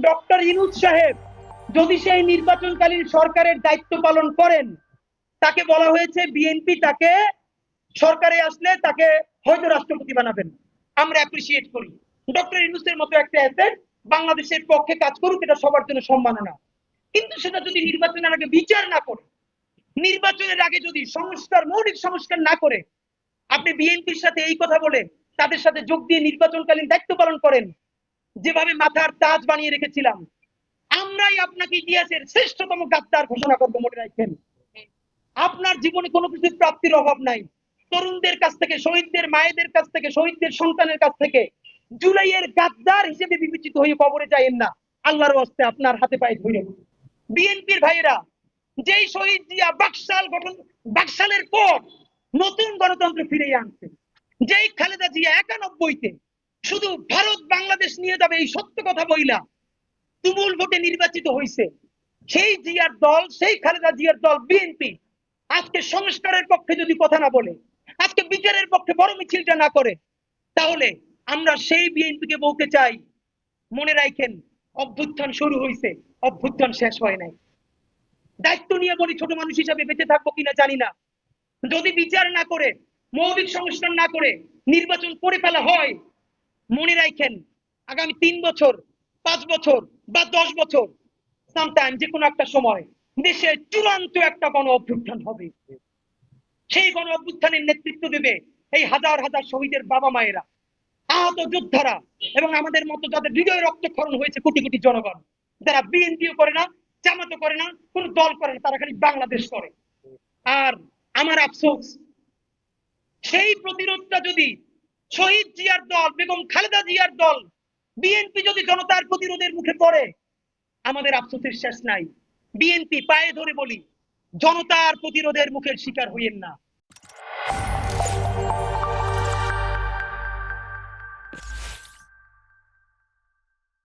Doctor Yunus সাহেব যদি সেই নির্বাচনকালীন সরকারের দায়িত্ব পালন করেন, তাকে বলা হয়েছে বিএনপি তাকে সরকারে আসলে তাকে হয়তো রাষ্ট্রপতি বানাবেন। আমরা অ্যাপ্রিসিয়েট করি ডক্টর ইউনূসের মতো একটা অ্যাসেট বাংলাদেশের পক্ষে কাজ করুক, এটা সবার জন্য সম্মাননা। কিন্তু সেটা যদি নির্বাচনের আগে বিচার না করে, নির্বাচনের আগে যদি সংস্কার, মৌলিক সংস্কার না করে আপনি বিএনপির সাথে এই কথা বলে তাদের সাথে যোগ দিয়ে নির্বাচনকালীন দায়িত্ব পালন করেন, যেভাবে মাথার তাজ বানিয়ে রেখেছিলাম, আমরাই আপনাকে ইতিহাসের শ্রেষ্ঠতম গাদ্দার ঘোষণা করবো, মনে রাখবেন। আপনার জীবনে কোনো কিছু প্রাপ্তির অভাব নাই। তরুণদের কাছ থেকে, শহীদদের মায়েদের কাছ থেকে, শহীদদের সন্তানের কাছ থেকে জুলাইয়ের গাদ্দার হিসেবে বিবেচিত হয়ে কবরে যায়েন না। আল্লাহর ওয়াস্তে আপনার হাতে পায়ে ধরে। বিএনপির ভাইয়েরা, যেই শহীদ জিয়া বাকশালের পর নতুন গণতন্ত্র ফিরিয়ে আনছে, যেই খালেদা জিয়া 91-তে শুধু ভারত বাংলাদেশ নিয়ে যাবে এই সত্য কথা বইলা তুমুল ভোটে নির্বাচিত হয়েছে, সেই জিয়ার দল, সেই খালেদা জিয়ার দল বিএনপি আজকে সংস্কারের পক্ষে যদি কথা না বলে, আজকে বিচারের পক্ষে বড় মিছিলটা না করে, তাহলে আমরা সেই বিএনপিকে বলতে চাই, মনে রাখেন অভ্যুত্থান শুরু হয়েছে, অভ্যুত্থান শেষ হয় নাই। দায়িত্ব নিয়ে বলি, ছোট মানুষ হিসাবে বেঁচে থাকবো কিনা জানি না, যদি বিচার না করে, মৌলিক সংস্কার না করে নির্বাচন করে ফেলা হয়, মনে রাখেন আগামী 3 বছর, 5 বছর বা 10 বছর, সামটাইম যে কোনো একটা সময় দেশে চূড়ান্ত একটা গণ অভ্যুত্থান হবে। সেই গণ অভ্যুত্থানের নেতৃত্ব দেবে এই হাজার হাজার শহীদের বাবা মায়েরা, আহত যোদ্ধারা, এবং আমাদের মতো যাদের হৃদয় রক্তক্ষরণ হয়েছে কোটি কোটি জনগণ, যারা বিএনপিও করে না, জামাতও করে না, কোন দল করে না, তারা খালি বাংলাদেশ করে। আর আমার আফসোস, সেই প্রতিরোধটা যদি শহীদ জিয়ার দল, বেগম খালেদা জিয়ার দল, বিএনপি যদি জনতার প্রতিরোধের মুখে পড়ে, আমাদের আফসোসের শেষ নাই। বিএনপি পায়ে ধরে বলি, জনতার প্রতিরোধের মুখের শিকার হইয়েন না।